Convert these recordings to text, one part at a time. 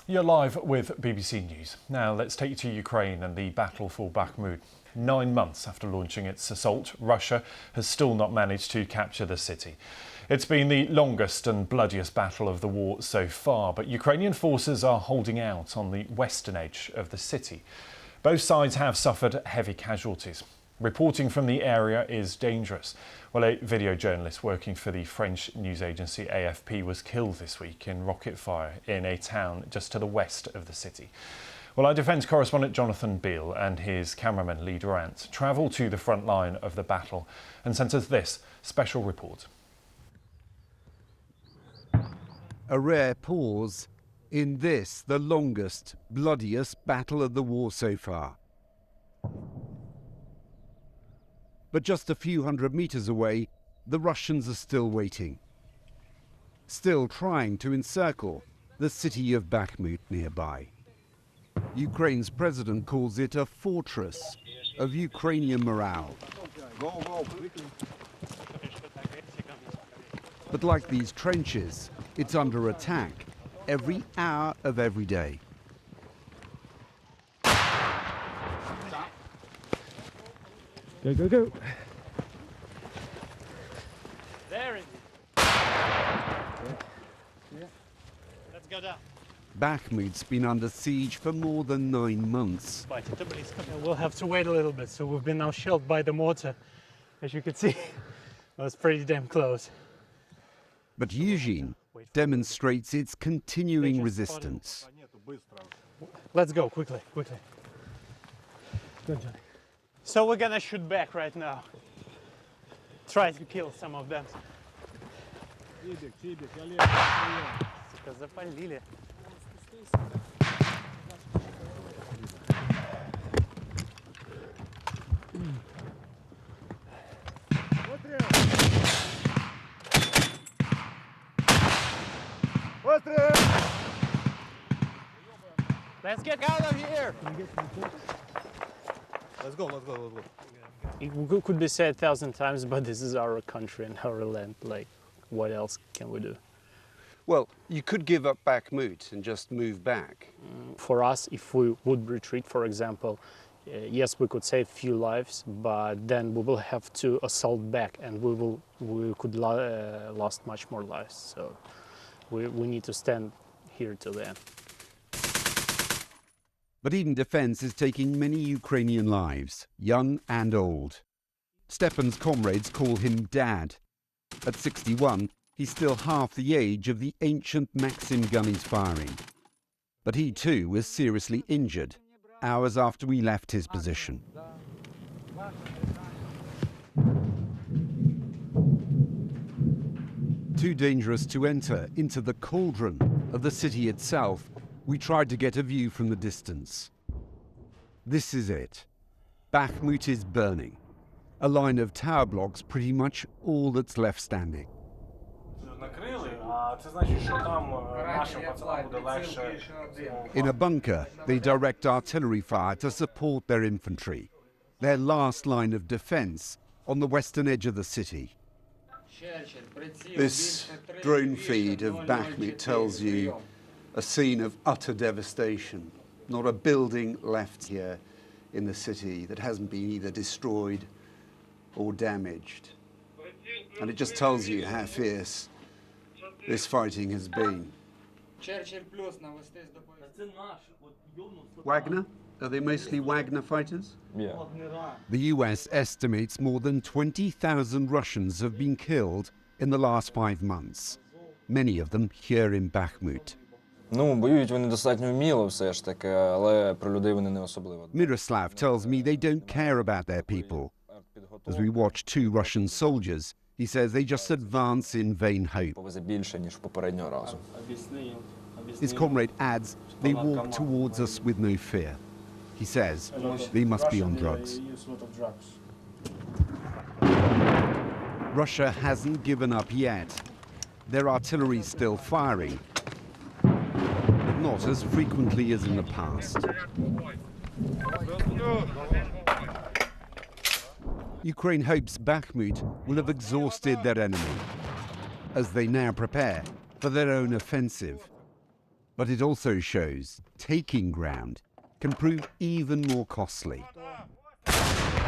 You're live with BBC News. Now let's take you to Ukraine and the battle for Bakhmut. 9 months after launching its assault, Russia has still not managed to capture the city. It's been the longest and bloodiest battle of the war so far, but Ukrainian forces are holding out on the western edge of the city. Both sides have suffered heavy casualties. Reporting from the area is dangerous. Well, a video journalist working for the French news agency AFP was killed this week in rocket fire in a town just to the west of the city. Well, our defence correspondent Jonathan Beale and his cameraman Lee Durant travelled to the front line of the battle and sent us this special report. A rare pause in this, the longest, bloodiest battle of the war so far. But just a few hundred meters away, the Russians are still waiting. Still trying to encircle the city of Bakhmut nearby. Ukraine's president calls it a fortress of Ukrainian morale. But like these trenches, it's under attack every hour of every day. Go, go, go. There it is. Let's go down. Bakhmut's been under siege for more than 9 months. We'll have to wait a little bit. So we've been now shelled by the mortar. As you can see, it was pretty damn close. But Eugene demonstrates its continuing resistance. Let's go, quickly, quickly. Good, Johnny. So we're gonna shoot back right now. Try to kill some of them. Сука, запалили. Let's get out of here! Let's go, let's go, let's go. It could be said 1,000 times, but this is our country and our land. Like, what else can we do? Well, you could give up Bakhmut and just move back. For us, if we would retreat, for example, yes, we could save few lives, but then we will have to assault back, and we could lost much more lives. So we need to stand here till the end. But even defense is taking many Ukrainian lives, young and old. Stepan's comrades call him Dad. At 61, he's still half the age of the ancient Maxim gun he's firing. But he too was seriously injured hours after we left his position. Too dangerous to enter into the cauldron of the city itself, we tried to get a view from the distance. This is it. Bakhmut is burning. A line of tower blocks, pretty much all that's left standing. In a bunker, they direct artillery fire to support their infantry, their last line of defense on the western edge of the city. This drone feed of Bakhmut tells you a scene of utter devastation. Not a building left here in the city that hasn't been either destroyed or damaged. And it just tells you how fierce this fighting has been. Wagner? Are they mostly Wagner fighters? Yeah. The US estimates more than 20,000 Russians have been killed in the last 5 months, many of them here in Bakhmut. Воюють вони достатньо вміло все ж таки, але про людей вони не особливо. Miroslav tells me they don't care about their people. As we watch 2 Russian soldiers, he says they just advance in vain hope. Повезе більше, ніж попереднього разу. His comrade adds they walk towards us with no fear. He says they must be on drugs. Russia hasn't given up yet. Their artillery's still firing, but not as frequently as in the past. Ukraine hopes Bakhmut will have exhausted their enemy as they now prepare for their own offensive. But it also shows taking ground can prove even more costly.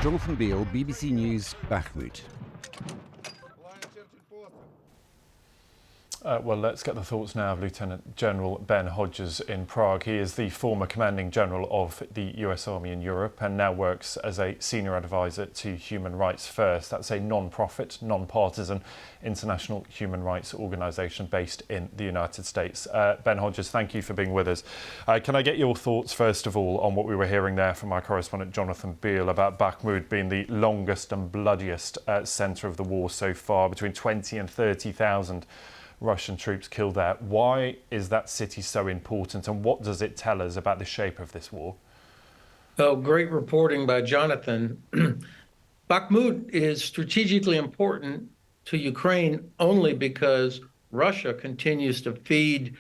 Jonathan Beale, BBC News, Bakhmut. Well, let's get the thoughts now of Lieutenant General Ben Hodges in Prague. He is the former commanding general of the US Army in Europe and now works as a senior advisor to Human Rights First. That's a non-profit, non-partisan international human rights organisation based in the United States. Ben Hodges, thank you for being with us. Can I get your thoughts, first of all, on what we were hearing there from our correspondent Jonathan Beale about Bakhmut being the longest and bloodiest centre of the war so far, between 20 and 30,000 Russian troops killed there. Why is that city so important, and what does it tell us about the shape of this war? Oh, great reporting by Jonathan. Bakhmut is strategically important to Ukraine only because Russia continues to feed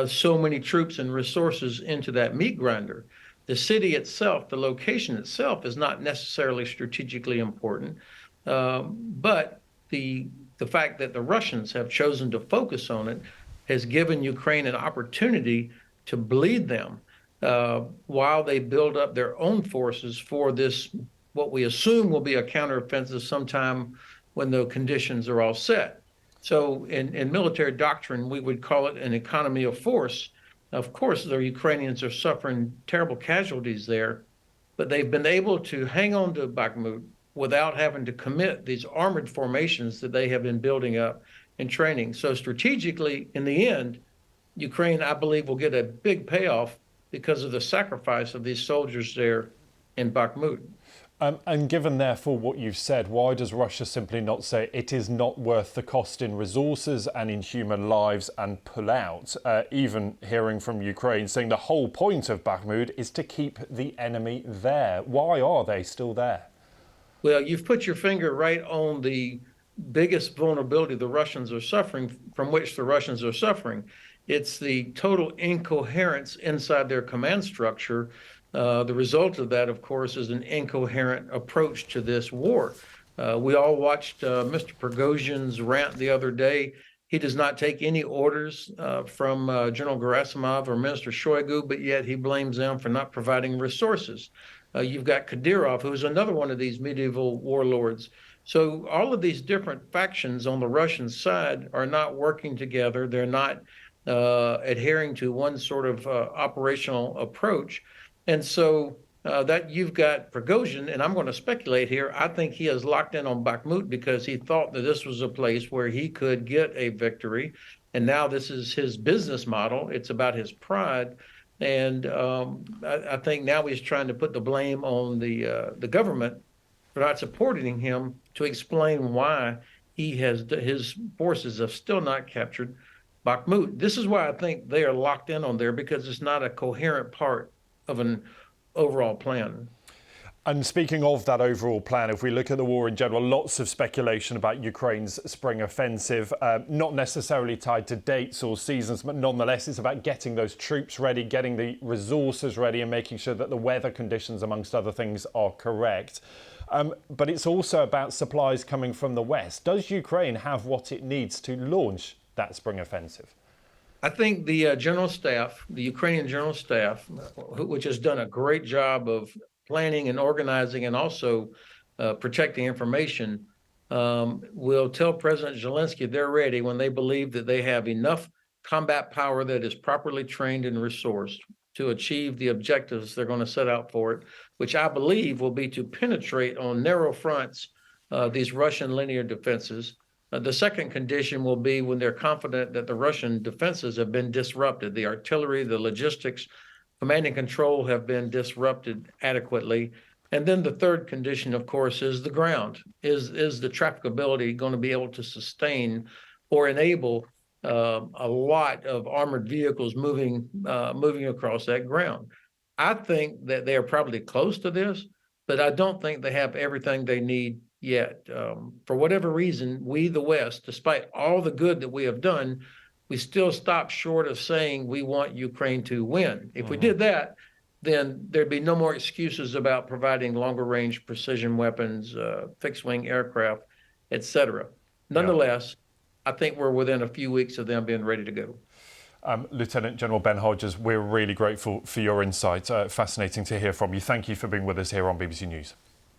so many troops and resources into that meat grinder. The city itself, the location itself, is not necessarily strategically important, but the fact that the Russians have chosen to focus on it has given Ukraine an opportunity to bleed them while they build up their own forces for this, what we assume will be a counteroffensive sometime when the conditions are all set. So in military doctrine, we would call it an economy of force. Of course, the Ukrainians are suffering terrible casualties there, but they've been able to hang on to Bakhmut without having to commit these armored formations that they have been building up and training. So strategically, in the end, Ukraine, I believe, will get a big payoff because of the sacrifice of these soldiers there in Bakhmut. And given, therefore, what you've said, why does Russia simply not say it is not worth the cost in resources and in human lives and pull out? Even hearing from Ukraine saying the whole point of Bakhmut is to keep the enemy there. Why are they still there? Well, you've put your finger right on the biggest vulnerability the Russians are suffering, from which the Russians are suffering. It's the total incoherence inside their command structure. The result of that, of course, is an incoherent approach to this war. We all watched Mr. Prigozhin's rant the other day. He does not take any orders from General Gerasimov or Minister Shoigu, but yet he blames them for not providing resources. You've got Kadyrov, who's another one of these medieval warlords. So all of these different factions on the Russian side are not working together. They're not adhering to one sort of operational approach. And so that you've got Prigozhin, and I'm going to speculate here, I think he is locked in on Bakhmut because he thought that this was a place where he could get a victory. And now this is his business model. It's about his pride. And I think now he's trying to put the blame on the government for not supporting him to explain why his forces have still not captured Bakhmut. This is why I think they are locked in on there, because it's not a coherent part of an overall plan. And speaking of that overall plan, if we look at the war in general, lots of speculation about Ukraine's spring offensive, not necessarily tied to dates or seasons, but nonetheless it's about getting those troops ready, getting the resources ready and making sure that the weather conditions, amongst other things, are correct. But it's also about supplies coming from the West. Does Ukraine have what it needs to launch that spring offensive? I think the general staff, the Ukrainian general staff, which has done a great job of planning and organizing and also protecting information, will tell President Zelensky they're ready when they believe that they have enough combat power that is properly trained and resourced to achieve the objectives they're going to set out for it, which I believe will be to penetrate on narrow fronts these Russian linear defenses. The second condition will be when they're confident that the Russian defenses have been disrupted. The artillery, the logistics, command and control have been disrupted adequately. And then the third condition, of course, is the ground. Is the trafficability going to be able to sustain or enable a lot of armored vehicles moving across that ground? I think that they are probably close to this, but I don't think they have everything they need yet. For whatever reason, we, the West, despite all the good that we have done, we still stop short of saying we want Ukraine to win. If we did that, then there'd be no more excuses about providing longer range precision weapons, fixed wing aircraft, etc. Nonetheless, I think we're within a few weeks of them being ready to go. Lieutenant General Ben Hodges, we're really grateful for your insight. Fascinating to hear from you. Thank you for being with us here on BBC News.